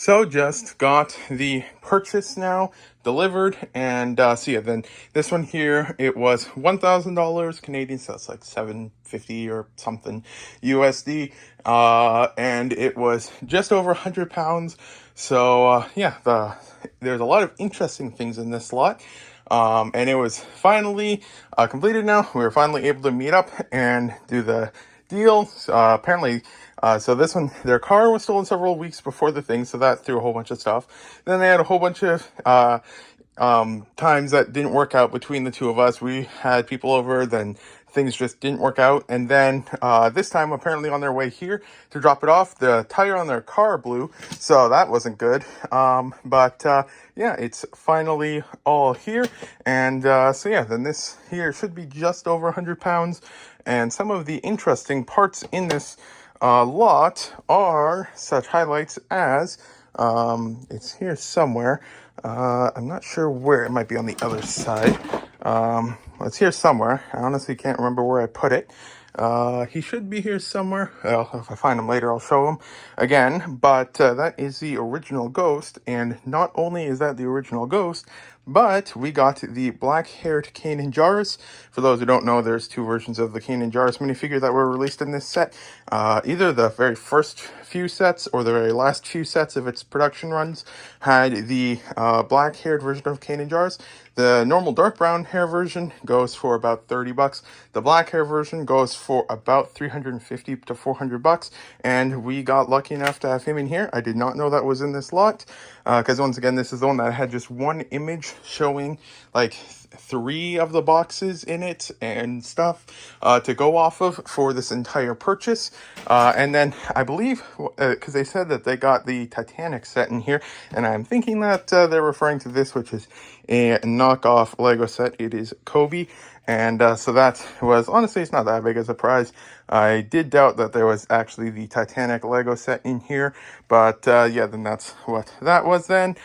So just got the purchase now delivered, and so yeah, then this one here, it was $1,000 Canadian, so that's like 750 or something USD, and it was just over 100 pounds. So yeah, there's a lot of interesting things in this lot. And it was finally completed now. We were finally able to meet up and do the deal. Apparently, so this one, their car was stolen several weeks before the thing, so that threw a whole bunch of stuff. Then they had a whole bunch of times that didn't work out between the two of us. We had people over, then things just didn't work out. And then this time, apparently on their way here to drop it off, the tire on their car blew, so that wasn't good. But yeah, it's finally all here. And so yeah, then this here should be just over 100 pounds. And some of the interesting parts in this lot are such highlights as it's here somewhere. I'm not sure where. It might be on the other side. It's here somewhere. I honestly can't remember where I put it. He should be here somewhere. Well, if I find him later, I'll show him again. But that is the original Ghost. And not only is that the original Ghost, but we got the black-haired Kanan Jarrus. For those who don't know, there's two versions of the Kanan Jarrus minifigure that were released in this set. Either the very first few sets or the very last few sets of its production runs had the black-haired version of Kanan Jarrus. The normal dark brown hair version goes for about $30. The black hair version goes for about $350 to $400. And we got lucky enough to have him in here. I did not know that was in this lot. Because once again, this is the one that had just one image showing like three of the boxes in it and stuff to go off of for this entire purchase. And then I believe, because they said that they got the Technic set in here, and I'm thinking that they're referring to this, which is a knockoff Lego set. It is Kobe. And so that was, honestly, it's not that big a surprise. I did doubt that there was actually the Technic Lego set in here. But yeah, then that's what that was then.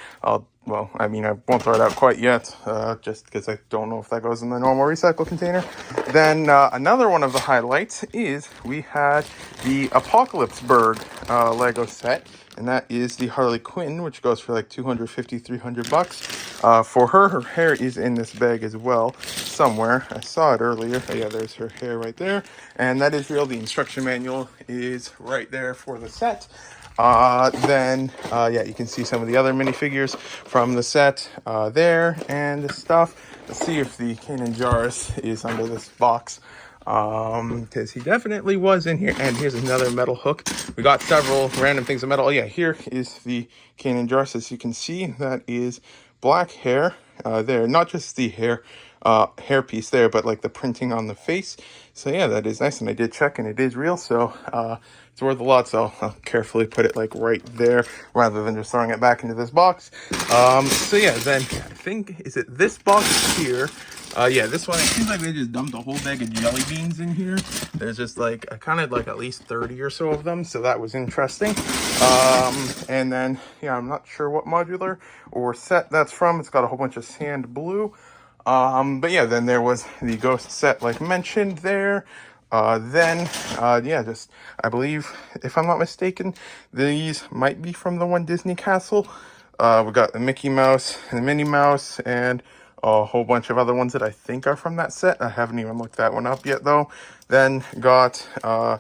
Well, I mean, I won't throw it out quite yet, just because I don't know if that goes in the normal recycle container. Then another one of the highlights is we had the Apocalypse Bird Lego set. And that is the Harley Quinn, which goes for like $250, $300. For her hair is in this bag as well, somewhere. I saw it earlier. Oh, yeah, there's her hair right there. And that is real. The instruction manual is right there for the set. Yeah, you can see some of the other minifigures from the set there and the stuff. Let's see if the Kanan Jarrus is under this box. Because he definitely was in here. And here's another metal hook. We got several random things of metal. Oh yeah, here is the Kanan Jarrus. As you can see, that is black hair there. Not just the hair piece there, but like the printing on the face. So yeah, that is nice. And I did check, and it is real. So it's worth a lot. So I'll carefully put it like right there rather than just throwing it back into this box. So yeah, then I think, is it this box here? Yeah, this one, it seems like they just dumped a whole bag of jelly beans in here. There's just like, I counted like at least 30 or so of them, so that was interesting. And then, yeah, I'm not sure what modular or set that's from. It's got a whole bunch of sand blue. But yeah, then there was the Ghost set, like mentioned there. Yeah, just, I believe, if I'm not mistaken, these might be from the one Disney Castle. We got the Mickey Mouse and the Minnie Mouse and a whole bunch of other ones that I think are from that set. I haven't even looked that one up yet, though. Then got a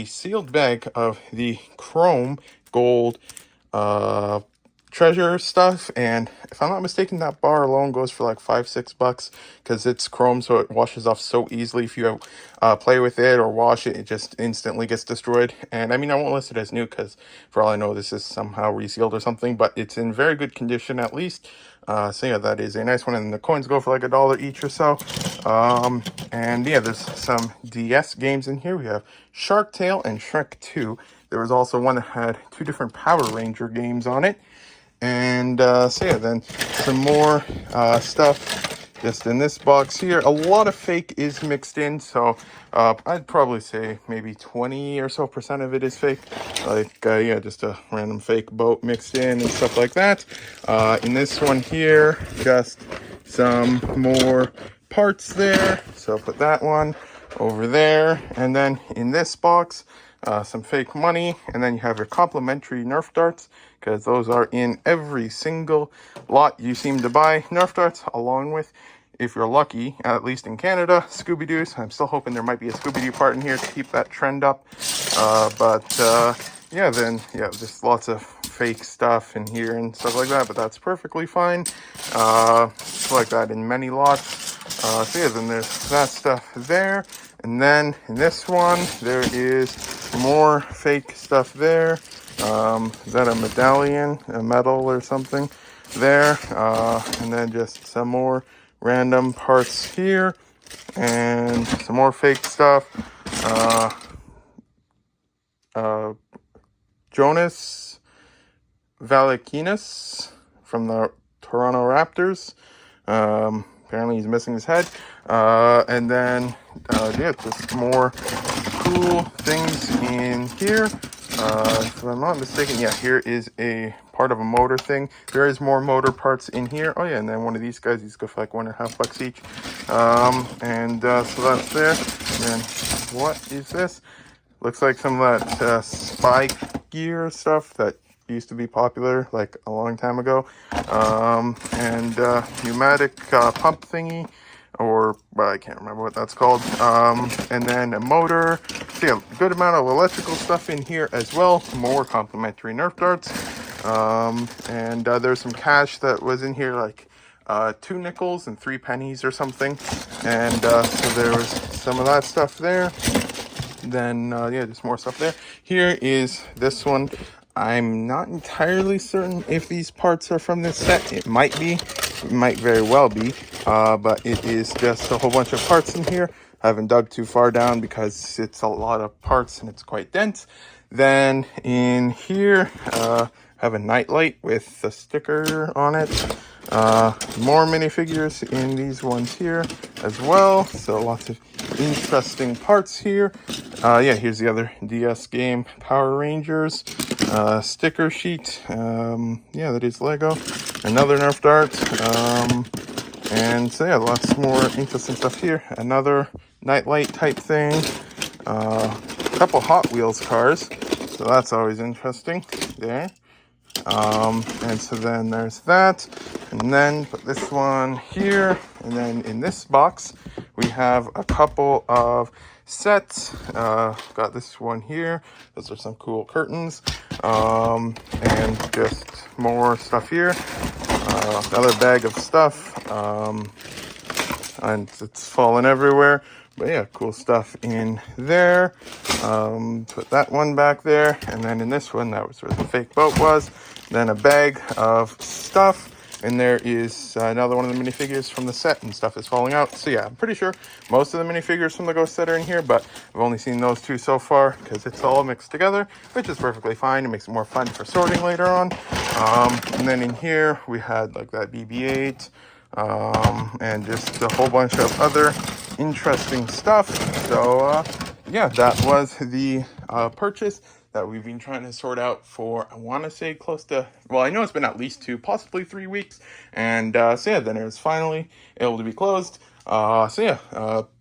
sealed bag of the chrome gold treasure stuff, and if I'm not mistaken, that bar alone goes for like $5-6 because it's chrome, so it washes off so easily. If you play with it or wash it, it just instantly gets destroyed. And I mean, I won't list it as new because for all I know, this is somehow resealed or something, but it's in very good condition at least. So yeah, that is a nice one, and the coins go for like $1 each or so. And yeah, there's some DS games in here. We have Shark Tale and Shrek 2. There was also one that had 2 different Power Ranger games on it. And so yeah, then some more stuff just in this box here. A lot of fake is mixed in, so I'd probably say maybe 20 or so % of it is fake. Like, yeah, just a random fake boat mixed in and stuff like that. In this one here, just some more parts there. So I'll put that one over there. And then in this box, some fake money, and then you have your complimentary Nerf darts, because those are in every single lot you seem to buy. Nerf darts, along with, if you're lucky, at least in Canada, Scooby-Doo's. I'm still hoping there might be a Scooby-Doo part in here to keep that trend up. Yeah, then, yeah, just lots of fake stuff in here and stuff like that, but that's perfectly fine. It's like that in many lots. So yeah, then there's that stuff there. And then in this one, there is more fake stuff there. Is that a medallion, a medal or something there? And then just some more random parts here, and some more fake stuff. Jonas Valanciunas from the Toronto Raptors. Apparently he's missing his head. And then, yeah, just more cool things in here. If I'm not mistaken, yeah, here is a part of a motor thing. There is more motor parts in here. Oh yeah, and then one of these guys, these go for like $1.50 each. So that's there. And then what is this? Looks like some of that spy gear stuff that used to be popular like a long time ago. Pneumatic pump thingy, or I can't remember what that's called. And then a motor. So yeah, a good amount of electrical stuff in here as well. More complimentary Nerf darts. There's some cash that was in here, like 2 nickels and 3 pennies or something. And so there was some of that stuff there. Then, yeah, just more stuff there. Here is this one. I'm not entirely certain if these parts are from this set. It might be. It might very well be. But it is just a whole bunch of parts in here. I haven't dug too far down because it's a lot of parts and it's quite dense. Then in here, have a nightlight with a sticker on it. More minifigures in these ones here as well. So lots of interesting parts here. Yeah, here's the other DS game, Power Rangers. Sticker sheet. Yeah, that is Lego. Another Nerf dart. And so yeah, lots more interesting stuff here. Another nightlight type thing. Couple Hot Wheels cars. So that's always interesting there. And so then there's that. And then put this one here. And then in this box, we have a couple of sets. Got this one here. Those are some cool curtains. And just more stuff here. Another bag of stuff. And it's fallen everywhere. But yeah, cool stuff in there. Put that one back there. And then in this one, that was where the fake boat was. Then a bag of stuff. And there is another one of the minifigures from the set, and stuff is falling out. So yeah, I'm pretty sure most of the minifigures from the Ghost set are in here, but I've only seen those 2 so far because it's all mixed together, which is perfectly fine. It makes it more fun for sorting later on. And then in here, we had like that BB-8, and just a whole bunch of other interesting stuff. So yeah, that was the purchase that we've been trying to sort out for, I want to say close to, well, I know it's been at least 2, possibly 3 weeks. And so yeah, then it was finally able to be closed. So yeah,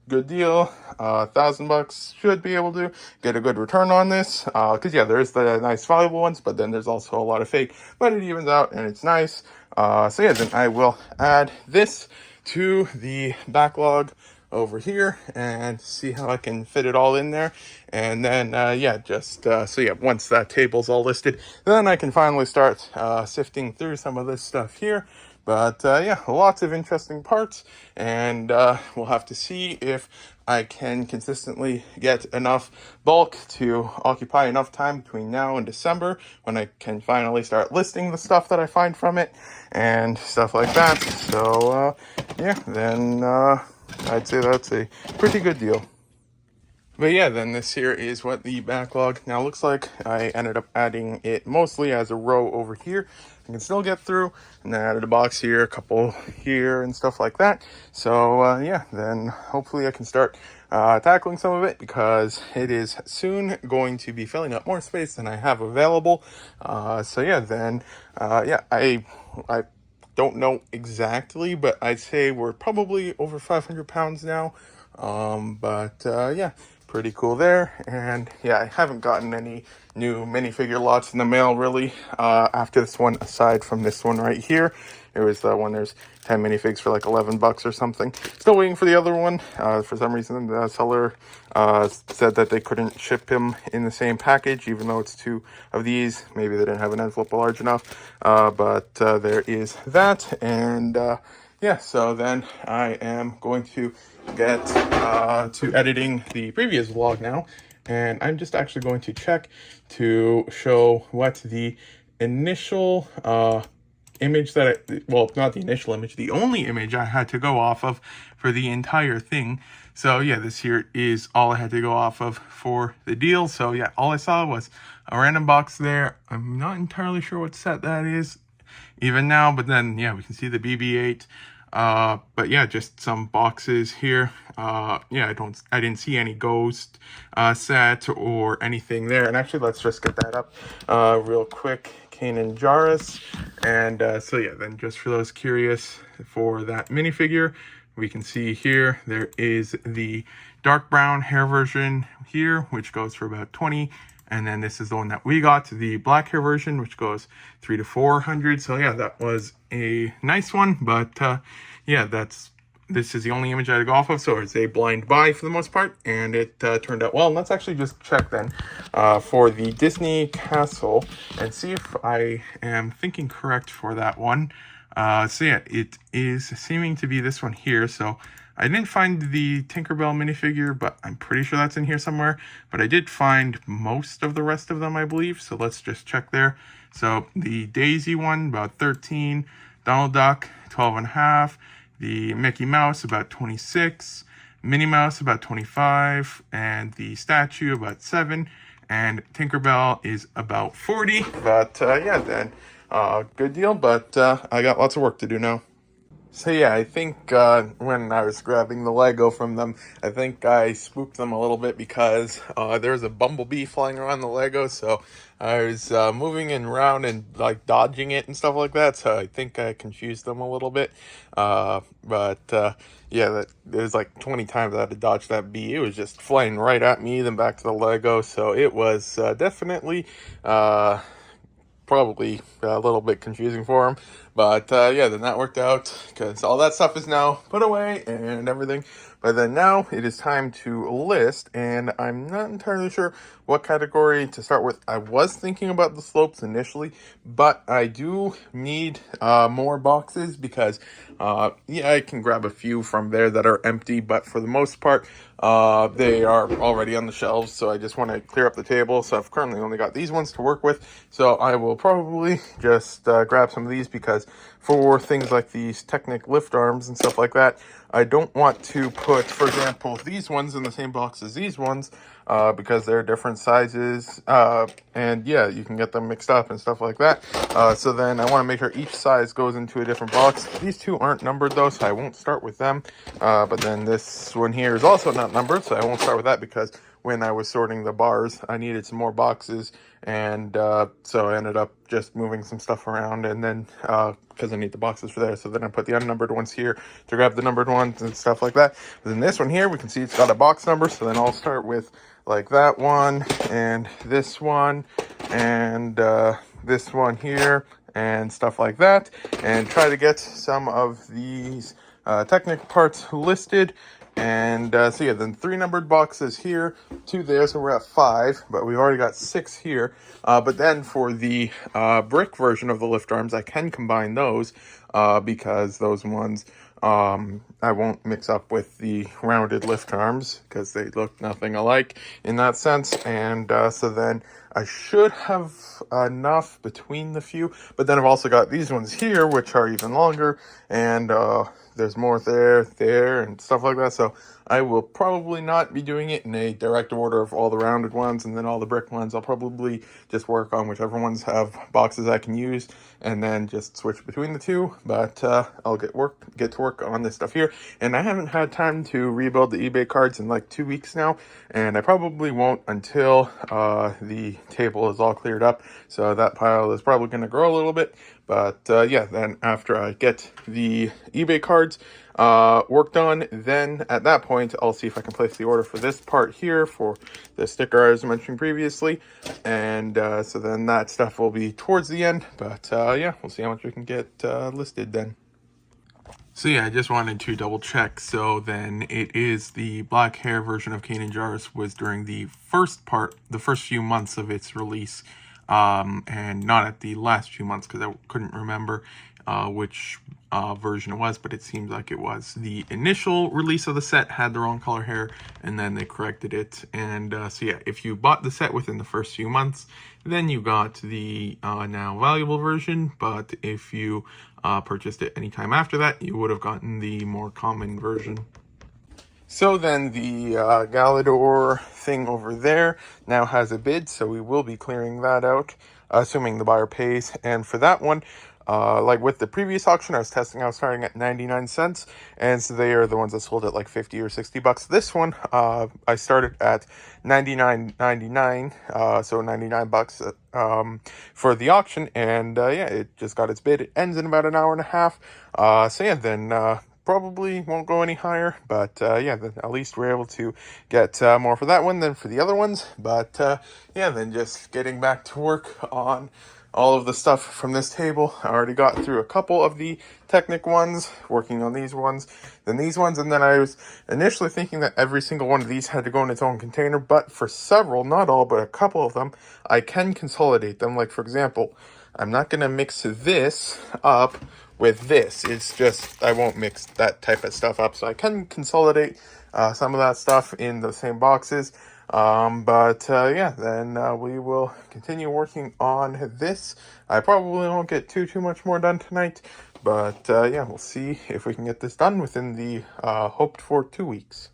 good deal. $1,000 should be able to get a good return on this. Cause yeah, there's the nice valuable ones, but then there's also a lot of fake, but it evens out and it's nice. So yeah, then I will add this to the backlog over here and see how I can fit it all in there. And then yeah, just so yeah, once that table's all listed, then I can finally start sifting through some of this stuff here. But yeah, lots of interesting parts, and we'll have to see if I can consistently get enough bulk to occupy enough time between now and December, when I can finally start listing the stuff that I find from it and stuff like that. So yeah, then I'd say that's a pretty good deal. But yeah, then this here is what the backlog now looks like. I ended up adding it mostly as a row over here. I can still get through, and then I added a box here, a couple here, and stuff like that. So yeah, then hopefully I can start tackling some of it, because it is soon going to be filling up more space than I have available. So yeah, then yeah, I don't know exactly, but I'd say we're probably over 500 pounds now. Yeah, pretty cool there. And yeah, I haven't gotten any new minifigure lots in the mail really after this one, aside from this one right here. It was the one, there's 10 minifigs for like $11 or something. Still waiting for the other one. For some reason, the seller said that they couldn't ship him in the same package, even though it's 2 of these. Maybe they didn't have an envelope large enough. But there is that. And yeah, so then I am going to get to editing the previous vlog now. And I'm just actually going to check to show what the initial image that well, not the initial image, the only image I had to go off of for the entire thing. So yeah, this here is all I had to go off of for the deal. So yeah, all I saw was a random box there. I'm not entirely sure what set that is even now, but then yeah, we can see the BB-8. But yeah, just some boxes here. Yeah, I didn't see any ghost set or anything there. And actually, let's just get that up real quick. Kanan Jarrus. And so yeah, then just for those curious for that minifigure, we can see here there is the dark brown hair version here, which goes for about 20. And then this is the one that we got, the black hair version, which goes 300 to 400. So yeah, that was a nice one. But yeah, this is the only image I had to go off of. So it's a blind buy for the most part. And it turned out well. And let's actually just check then for the Disney Castle and see if I am thinking correct for that one. So yeah, it is seeming to be this one here. So I didn't find the Tinkerbell minifigure, but I'm pretty sure that's in here somewhere. But I did find most of the rest of them, I believe. So let's just check there. So the Daisy one, about 13. Donald Duck, 12.5. The Mickey Mouse, about 26. Minnie Mouse, about 25. And the statue, about 7. And Tinkerbell is about 40. But yeah, then good deal. But I got lots of work to do now. So yeah, I think when I was grabbing the Lego from them, I think I spooked them a little bit because there was a bumblebee flying around the Lego, so I was moving it around and like dodging it and stuff like that, so I think I confused them a little bit. But yeah, it was like 20 times I had to dodge that bee. It was just flying right at me, then back to the Lego, so it was definitely probably a little bit confusing for him, but yeah, then that worked out because all that stuff is now put away and everything. But then now it is time to list, and I'm not entirely sure what category to start with. I was thinking about the slopes initially, but I do need more boxes because yeah, I can grab a few from there that are empty, but for the most part they are already on the shelves, so I just want to clear up the table. So I've currently only got these ones to work with, so I will probably just grab some of these, because for things like these Technic lift arms and stuff like that, I don't want to put, for example, these ones in the same box as these ones, because they're different sizes, and yeah, you can get them mixed up and stuff like that. So then I want to make sure each size goes into a different box. These two aren't numbered though, so I won't start with them. But then this one here is also not numbered, so I won't start with that, because when I was sorting the bars, I needed some more boxes, and so I ended up just moving some stuff around, and then because I need the boxes for there, so then I put the unnumbered ones here to grab the numbered ones and stuff like that. But then this one here, we can see it's got a box number, so then I'll start with like that one, and this one, and this one here, and stuff like that, and try to get some of these Technic parts listed. And so yeah, then 3 numbered boxes here, 2 there, so we're at 5, but we've already got 6 here. But then for the brick version of the lift arms, I can combine those because those ones I won't mix up with the rounded lift arms because they look nothing alike in that sense. And so then I should have enough between the few, but then I've also got these ones here, which are even longer, and there's more there, and stuff like that. So I will probably not be doing it in a direct order of all the rounded ones and then all the brick ones. I'll probably just work on whichever ones have boxes I can use and then just switch between the two. But I'll get to work work on this stuff here, and I haven't had time to rebuild the eBay cards in like 2 weeks now, and I probably won't until the table is all cleared up. So that pile is probably going to grow a little bit. But yeah, then after I get the eBay cards worked on, then at that point I'll see if I can place the order for this part here for the sticker I was mentioning previously, and so then that stuff will be towards the end. But yeah, we'll see how much we can get listed then. So yeah, I just wanted to double check. So then it is the black hair version of Kane and Jarvis was during the first few months of its release, and not at the last few months, because I couldn't remember which version it was, but it seems like it was the initial release of the set had the wrong color hair, and then they corrected it. And so yeah, if you bought the set within the first few months, then you got the now valuable version. But if you purchased it anytime after that, you would have gotten the more common version. So then the Galador thing over there now has a bid, so we will be clearing that out, assuming the buyer pays. And for that one, like with the previous auction I was testing, I was starting at 99 cents, and so they are the ones that sold at like 50 or 60 bucks. This one, I started at 99.99, so 99 bucks for the auction, and yeah, it just got its bid. It ends in about an hour and a half, so yeah, then probably won't go any higher, but yeah, then at least we're able to get more for that one than for the other ones. But yeah, then just getting back to work on all of the stuff from this table. I already got through a couple of the Technic ones, working on these ones, then these ones, and then I was initially thinking that every single one of these had to go in its own container, but for several, not all, but a couple of them, I can consolidate them. Like, for example, I'm not going to mix this up with this. It's just, I won't mix that type of stuff up, so I can consolidate some of that stuff in the same boxes. But yeah, then we will continue working on this. I probably won't get too much more done tonight, but yeah, we'll see if we can get this done within the hoped for 2 weeks.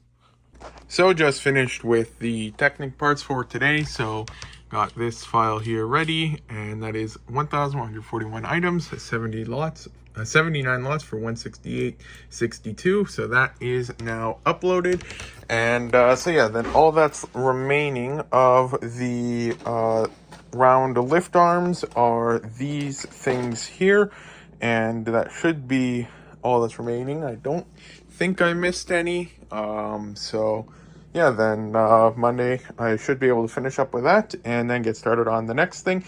So just finished with the Technic parts for today. So got this file here ready, and that is 1,141 items, 79 lots for 168.62. So that is now uploaded, and so yeah, then all that's remaining of the round lift arms are these things here, and that should be all that's remaining. I don't think I missed any. So yeah, then Monday I should be able to finish up with that and then get started on the next thing,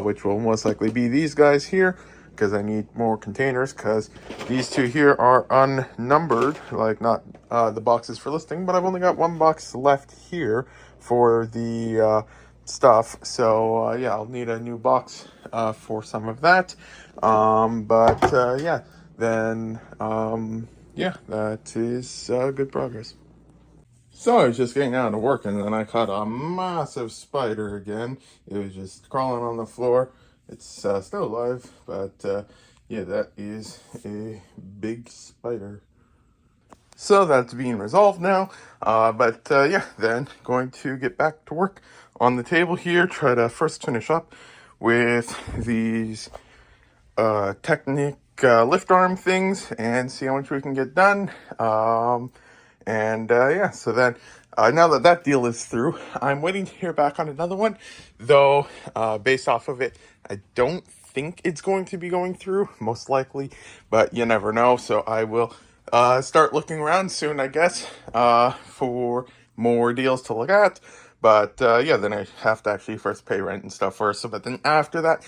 which will most likely be these guys here, because I need more containers, because these two here are unnumbered, like not the boxes for listing, but I've only got one box left here for the stuff. So yeah, I'll need a new box for some of that. But yeah, then yeah, that is good progress. So I was just getting out of work, and then I caught a massive spider again. It was just crawling on the floor. It's still alive, but yeah, that is a big spider. So that's being resolved now, but yeah, then going to get back to work on the table here, try to first finish up with these Technic lift arm things and see how much we can get done. And yeah, so then now that that deal is through, I'm waiting to hear back on another one, though based off of it, I don't think it's going to be going through, most likely, but you never know. So I will start looking around soon, I guess, for more deals to look at. But yeah, then I have to actually first pay rent and stuff first. So, but then after that,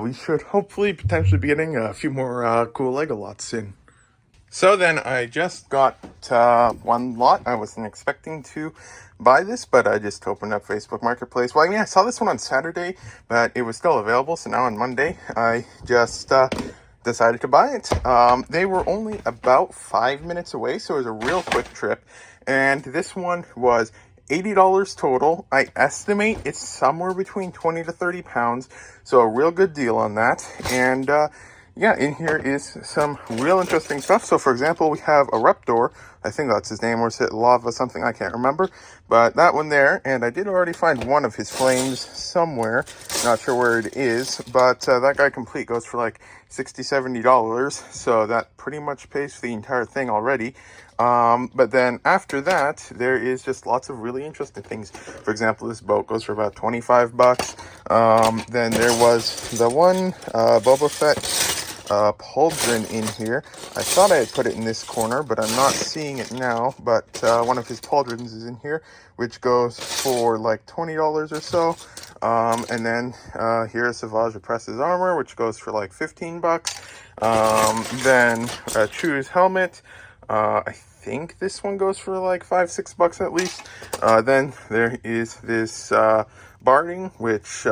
we should hopefully potentially be getting a few more cool Lego lots soon. So then I just got one lot. I wasn't expecting to buy this, but I just opened up Facebook Marketplace. Well, I mean, I saw this one on Saturday, but it was still available. So now on Monday, I just decided to buy it. They were only about 5 minutes away, so it was a real quick trip. And this one was $80 total. I estimate it's somewhere between 20 to 30 pounds. So a real good deal on that. And yeah, in here is some real interesting stuff. So, for example, we have a Reptor. I think that's his name, or is it Lava something? I can't remember. But that one there, and I did already find one of his flames somewhere. Not sure where it is, but that guy complete goes for like $60-$70. So that pretty much pays for the entire thing already. But then after that, there is just lots of really interesting things. For example, this boat goes for about $25. Then there was the one Boba Fett pauldron in here. I thought I had put it in this corner, but I'm not seeing it now. But one of his pauldrons is in here, which goes for like $20 or so. And then here's Savage Oppress's armor, which goes for like $15. Then Chew's helmet. I think this one goes for like $5-$6 at least. Then there is this Barding, which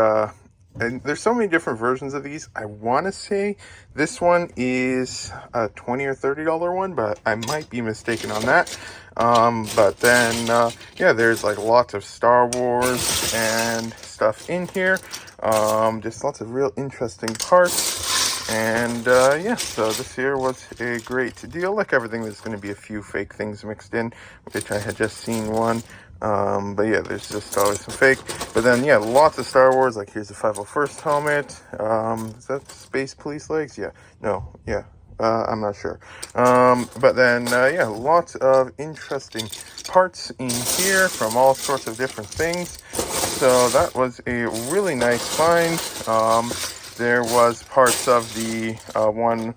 and there's so many different versions of these. I want to say this one is a $20 or $30 one, but I might be mistaken on that. But then, yeah, there's like lots of Star Wars and stuff in here. Just lots of real interesting parts. And yeah, so this here was a great deal. Like everything, there's going to be a few fake things mixed in, which I had just seen one. But yeah, there's just always some fake. But then, yeah, lots of Star Wars. Like, here's the 501st helmet. Is that Space Police legs? Yeah. No. Yeah. I'm not sure. But then, yeah, lots of interesting parts in here from all sorts of different things. So that was a really nice find. There was parts of the one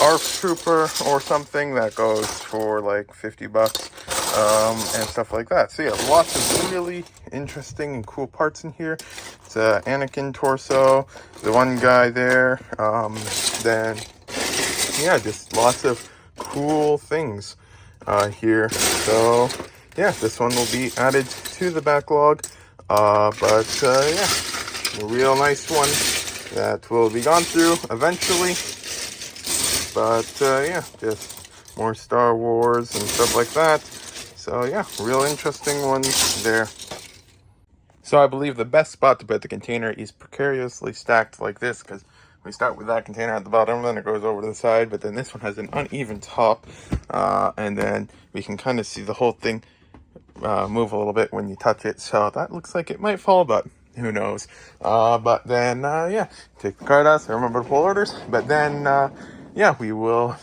ARF Trooper or something that goes for like $50. And stuff like that. So yeah, lots of really interesting and cool parts in here. It's Anakin torso, the one guy there. Then yeah, just lots of cool things here. So yeah, this one will be added to the backlog. But yeah, a real nice one that will be gone through eventually. But yeah, just more Star Wars and stuff like that. So yeah, real interesting ones there. So I believe the best spot to put the container is precariously stacked like this, because we start with that container at the bottom, then it goes over to the side, but then this one has an uneven top, and then we can kind of see the whole thing move a little bit when you touch it. So that looks like it might fall, but who knows. But then yeah, take the card out, so remember to pull orders. But then yeah, we will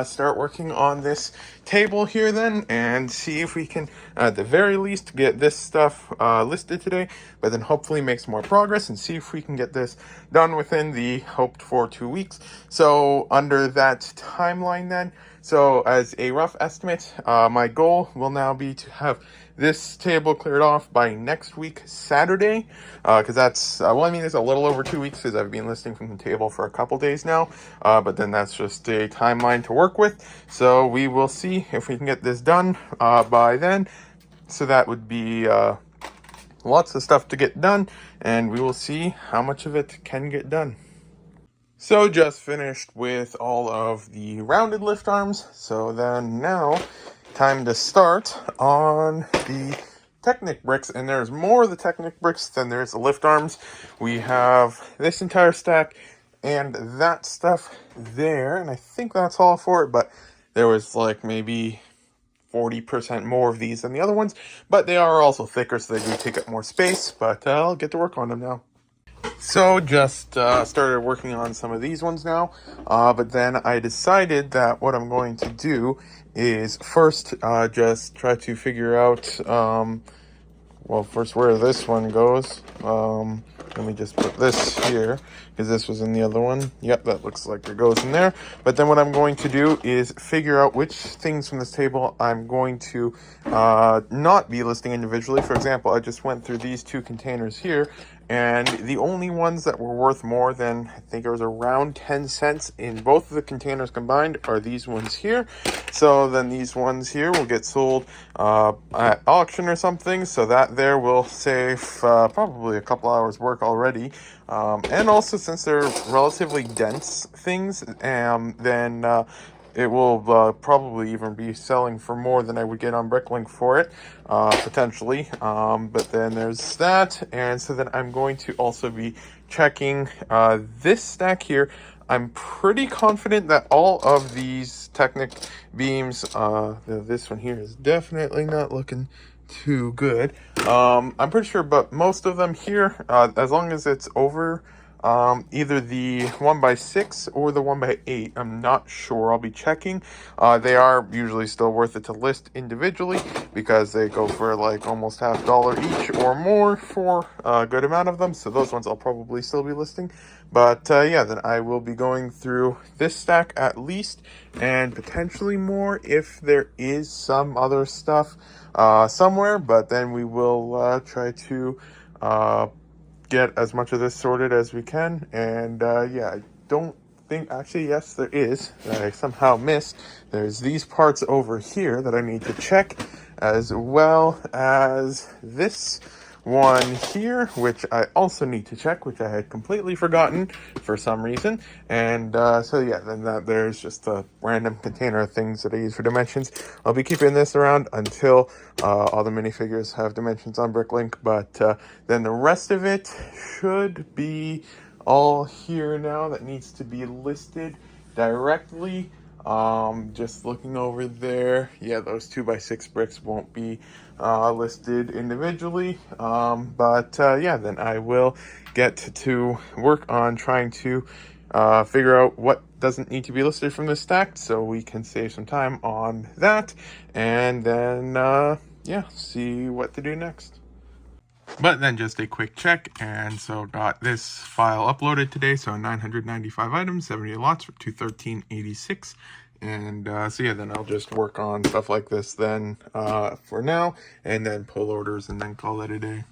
start working on this table here then, and see if we can at the very least get this stuff listed today, but then hopefully make some more progress and see if we can get this done within the hoped for 2 weeks. So under that timeline then, so as a rough estimate, my goal will now be to have this table cleared off by next week, Saturday, because that's, well, I mean, it's a little over 2 weeks because I've been listing from the table for a couple days now, but then that's just a timeline to work with. So we will see if we can get this done by then. So that would be lots of stuff to get done, and we will see how much of it can get done. So just finished with all of the rounded lift arms. So then now time to start on the Technic bricks, and there's more of the Technic bricks than there's the lift arms. We have this entire stack and that stuff there, and I think that's all for it, but there was like maybe 40% more of these than the other ones, but they are also thicker, so they do take up more space. But I'll get to work on them now. So just started working on some of these ones now, but then I decided that what I'm going to do is first just try to figure out, well, first where this one goes. Let me just put this here, because this was in the other one. Yep, that looks like it goes in there. But then what I'm going to do is figure out which things from this table I'm going to not be listing individually. For example, I just went through these two containers here, and the only ones that were worth more than, I think it was around 10 cents in both of the containers combined, are these ones here. So then these ones here will get sold at auction or something. So that there will save probably a couple hours work already. And also, since they're relatively dense things, then it will probably even be selling for more than I would get on Bricklink for it, potentially. But then there's that. And so then I'm going to also be checking this stack here. I'm pretty confident that all of these Technic beams, this one here is definitely not looking too good. I'm pretty sure, but most of them here, as long as it's over either the 1x6 or the 1x8, I'm not sure. I'll be checking. They are usually still worth it to list individually because they go for like almost $50 each or more for a good amount of them. So those ones I'll probably still be listing. But yeah, then I will be going through this stack at least, and potentially more if there is some other stuff somewhere. But then we will try to get as much of this sorted as we can. And yeah, I don't think, actually, yes, there is, that I somehow missed. There's these parts over here that I need to check, as well as this one here, which I also need to check, which I had completely forgotten for some reason. And so yeah, then there's just a random container of things that I use for dimensions. I'll be keeping this around until all the minifigures have dimensions on Bricklink, but then the rest of it should be all here now that needs to be listed directly. Just looking over there, yeah, those 2x6 bricks won't be listed individually, but yeah, then I will get to work on trying to figure out what doesn't need to be listed from this stack, so we can save some time on that, and then yeah, see what to do next. But then just a quick check, and so got this file uploaded today, so 995 items, 70 lots for $213.86. And so yeah, then I'll just work on stuff like this then for now, and then pull orders and then call it a day.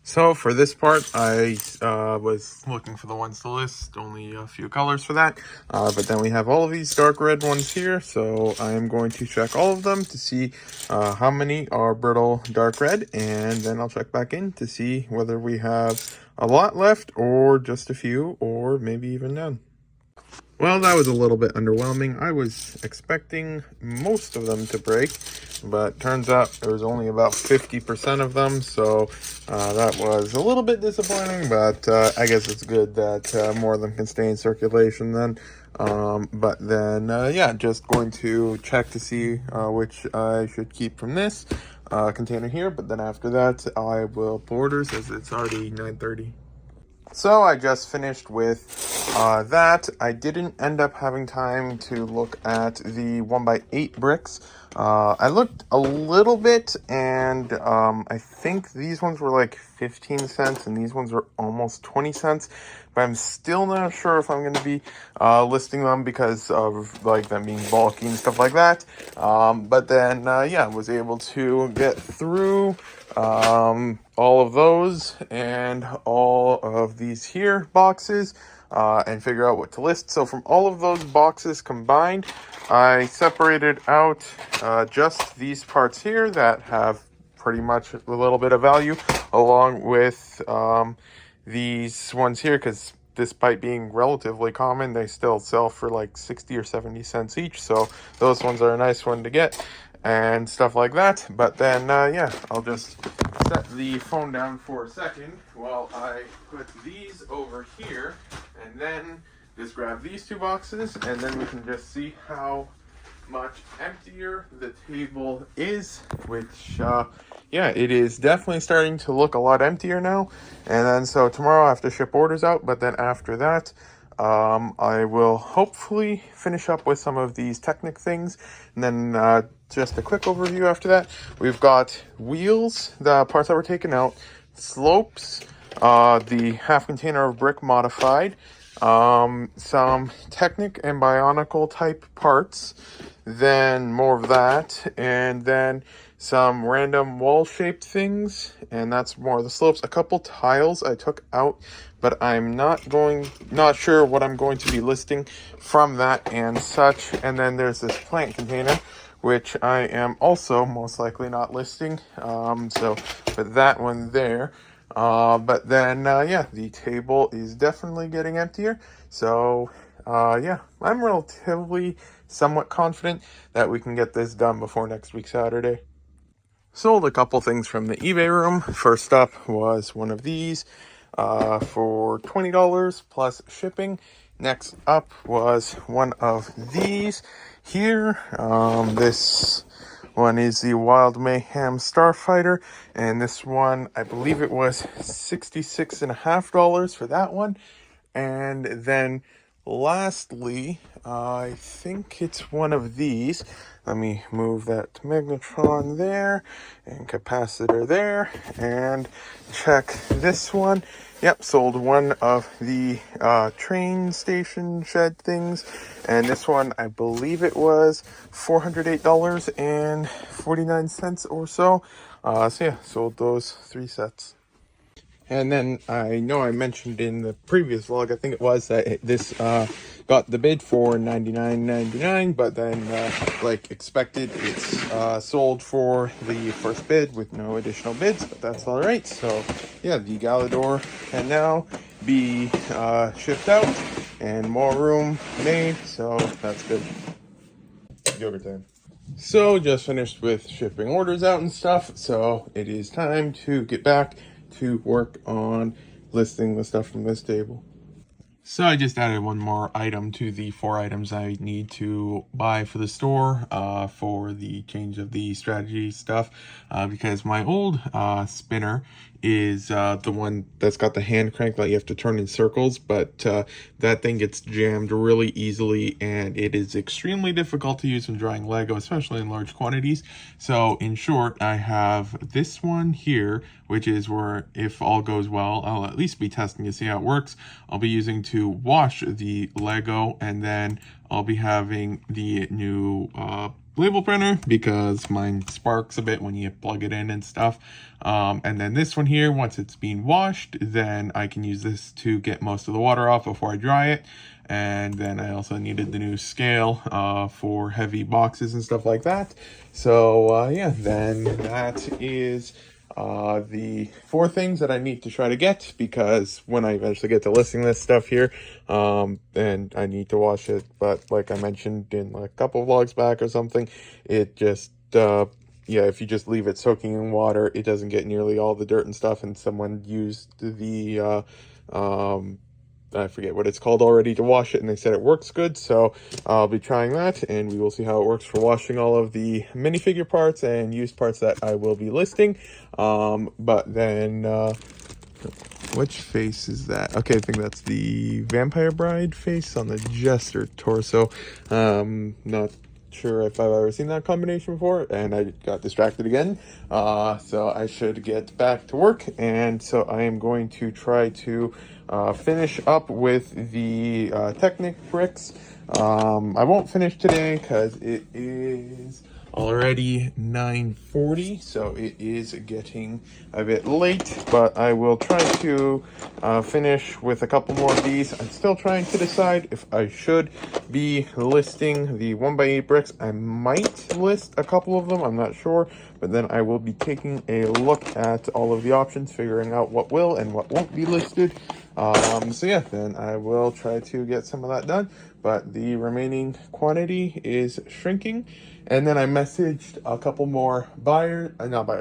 So for this part, I was looking for the ones to list, only a few colors for that. But then we have all of these dark red ones here, so I am going to check all of them to see how many are brittle dark red, and then I'll check back in to see whether we have a lot left, or just a few, or maybe even none. Well, that was a little bit underwhelming. I was expecting most of them to break, but turns out there was only about 50% of them, so that was a little bit disappointing, but I guess it's good that more of them can stay in circulation then. But then, yeah, just going to check to see which I should keep from this container here, but then after that, I will pull orders as it's already 9:30. So I just finished with that. I didn't end up having time to look at the 1x8 bricks. I looked a little bit, and I think these ones were like 15 cents, and these ones were almost 20 cents. But I'm still not sure if I'm going to be listing them because of like them being bulky and stuff like that. But then, yeah, I was able to get through all of those and all of these here boxes and figure out what to list. So from all of those boxes combined, I separated out just these parts here that have pretty much a little bit of value, along with these ones here, because despite being relatively common, they still sell for like 60 or 70 cents each. So those ones are a nice one to get and stuff like that. But then, yeah, I'll just set the phone down for a second while I put these over here, and then just grab these two boxes, and then we can just see how much emptier the table is, which yeah, it is definitely starting to look a lot emptier now. And then so tomorrow I have to ship orders out, but then after that I will hopefully finish up with some of these Technic things, and then just a quick overview after that. We've got wheels, the parts that were taken out, slopes, the half container of brick modified, some Technic and Bionicle type parts, then more of that, and then some random wall shaped things, and that's more of the slopes. A couple tiles I took out, but I'm not sure what I'm going to be listing from that and such. And then there's this plant container, which I am also most likely not listing, so put that one there. But then, yeah, the table is definitely getting emptier. So, yeah, I'm relatively somewhat confident that we can get this done before next week, Saturday. Sold a couple things from the eBay room. First up was one of these for $20 plus shipping. Next up was one of these here. This one is the Wild Mayhem Starfighter, and this one, I believe it was $66.50 for that one. And then lastly, I think it's one of these. Let me move that magnetron there and capacitor there and check this one. Yep, sold one of the train station shed things, and this one, I believe it was $408.49 or so. So yeah, sold those 3 sets. And then I know I mentioned in the previous vlog, I think it was, that this got the bid for $99.99, but then, like expected, it's sold for the first bid with no additional bids, but that's all right. So yeah, the Galador can now be shipped out and more room made, so that's good. Yogurt time. So just finished with shipping orders out and stuff, so it is time to get back to work on listing the stuff from this table. So I just added one more item to the 4 items I need to buy for the store for the change of the strategy stuff, because my old spinner is the one that's got the hand crank that you have to turn in circles, but that thing gets jammed really easily, and it is extremely difficult to use when drawing Lego, especially in large quantities. So in short, I have this one here, which is where, if all goes well, I'll at least be testing to see how it works. I'll be using to wash the Lego, and then I'll be having the new label printer because mine sparks a bit when you plug it in and stuff. And then this one here, once it's been washed, then I can use this to get most of the water off before I dry it. And then I also needed the new scale for heavy boxes and stuff like that. So yeah, then that is the 4 things that I need to try to get, because when I eventually get to listing this stuff here, and I need to wash it, but like I mentioned in a couple vlogs back or something, it just yeah, if you just leave it soaking in water, it doesn't get nearly all the dirt and stuff. And someone used the I forget what it's called already to wash it, and they said it works good, so I'll be trying that, and we will see how it works for washing all of the minifigure parts and used parts that I will be listing. But then which face is that? Okay, I think that's the Vampire Bride face on the Jester torso. Not sure if I've ever seen that combination before, and I got distracted again. So I should get back to work, and so I am going to try to finish up with the Technic bricks. I won't finish today because it is already 9:40, so it is getting a bit late, but I will try to finish with a couple more of these. I'm still trying to decide if I should be listing the 1x8 bricks. I might list a couple of them, I'm not sure, but then I will be taking a look at all of the options, figuring out what will and what won't be listed. So yeah, then I will try to get some of that done, but the remaining quantity is shrinking. And then I messaged a couple more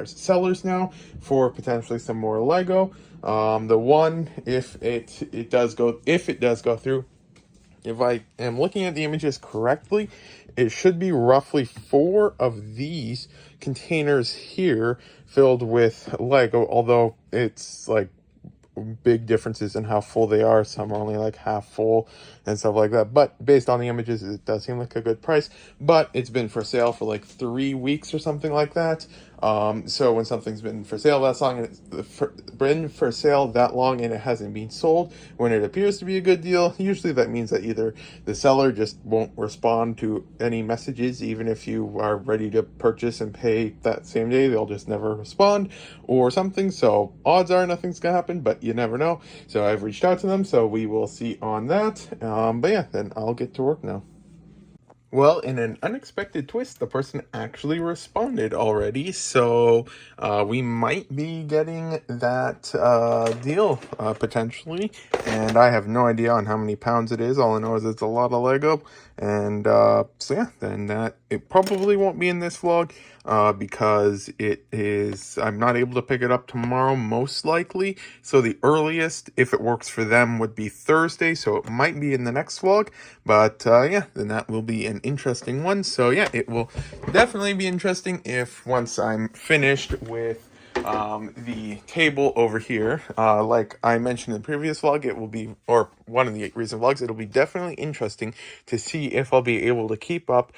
sellers now for potentially some more Lego. The one, if it does go through, if I am looking at the images correctly, it should be roughly 4 of these containers here filled with Lego, although it's like big differences in how full they are. Some are only like half full and stuff like that, but based on the images, it does seem like a good price. But it's been for sale for like 3 weeks or something like that. So when something's been for sale that long, and it's been for sale that long and it hasn't been sold, when it appears to be a good deal, usually that means that either the seller just won't respond to any messages, even if you are ready to purchase and pay that same day, they'll just never respond or something. So odds are nothing's gonna happen, but you never know. So I've reached out to them, so we will see on that. But yeah, then I'll get to work now. Well, in an unexpected twist, the person actually responded already, so we might be getting that deal potentially, and I have no idea on how many pounds it is. All I know is it's a lot of Lego, and so yeah, then that it probably won't be in this vlog because I'm not able to pick it up tomorrow, most likely. So the earliest, if it works for them, would be Thursday. So it might be in the next vlog. But yeah, then that will be an interesting one. So yeah, it will definitely be interesting if once I'm finished with the table over here, like I mentioned in the previous vlog, it will be, or one of the recent vlogs, it'll be definitely interesting to see if I'll be able to keep up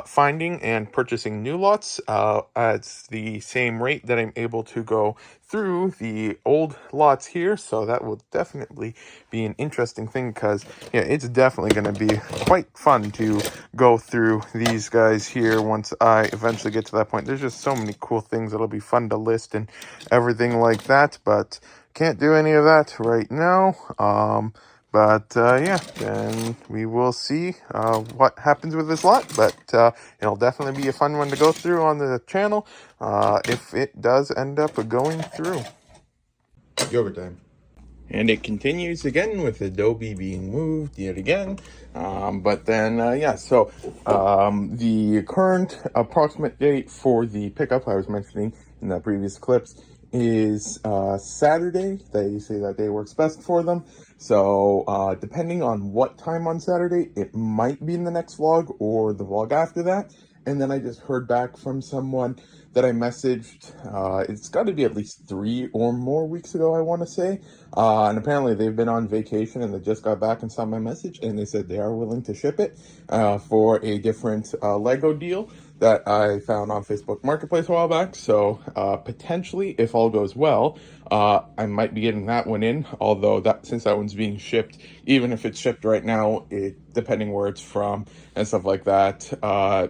finding and purchasing new lots at the same rate that I'm able to go through the old lots here. So that will definitely be an interesting thing, because yeah, it's definitely going to be quite fun to go through these guys here once I eventually get to that point. There's just so many cool things that'll be fun to list and everything like that, but can't do any of that right now. But yeah, then we will see what happens with this lot. But it'll definitely be a fun one to go through on the channel if it does end up going through. Yoga time. And it continues again with Adobe being moved yet again. But then, yeah, so the current approximate date for the pickup I was mentioning in the previous clips is Saturday. They say that day works best for them. So depending on what time on Saturday, it might be in the next vlog or the vlog after that. And then I just heard back from someone that I messaged, it's got to be at least 3 or more weeks ago, I want to say. And apparently they've been on vacation and they just got back and saw my message, and they said they are willing to ship it for a different Lego deal that I found on Facebook Marketplace a while back. So potentially, if all goes well, I might be getting that one in, although since that one's being shipped, even if it's shipped right now, depending where it's from and stuff like that,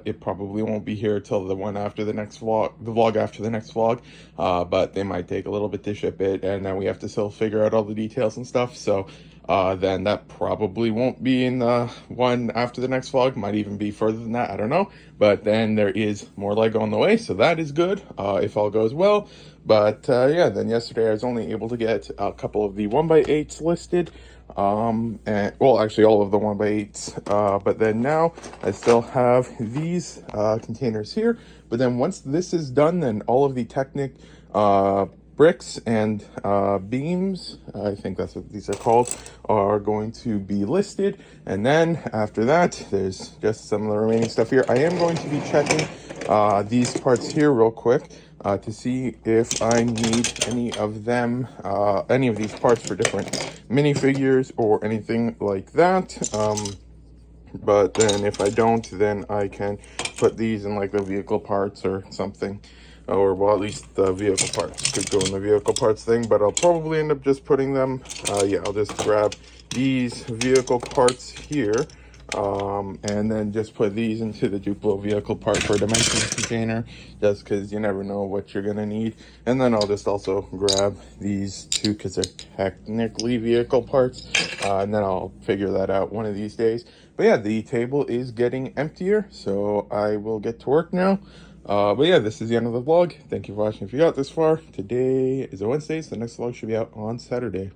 it probably won't be here till the one after the next vlog, the vlog after the next vlog, but they might take a little bit to ship it, and then we have to still figure out all the details and stuff. So then that probably won't be in the one after the next vlog. Might even be further than that, I don't know. But then there is more Lego on the way, so that is good if all goes well. But yeah, then yesterday I was only able to get a couple of the 1x8s listed, and well, actually all of the 1x8s, but then now I still have these containers here. But then once this is done, then all of the Technic bricks and beams, I think that's what these are called, are going to be listed. And then after that, there's just some of the remaining stuff here. I am going to be checking these parts here real quick to see if I need any of them, any of these parts for different minifigures or anything like that. But then if I don't, then I can put these in like the vehicle parts or something. Or well, at least the vehicle parts could go in the vehicle parts thing, but I'll probably end up just putting them, yeah, I'll just grab these vehicle parts here, and then just put these into the Duplo vehicle part for a dimensions container, just because you never know what you're gonna need. And then I'll just also grab these two because they're technically vehicle parts, and then I'll figure that out one of these days. But yeah, the table is getting emptier, so I will get to work now. But yeah, this is the end of the vlog. Thank you for watching if you got this far. Today is a Wednesday, so the next vlog should be out on Saturday.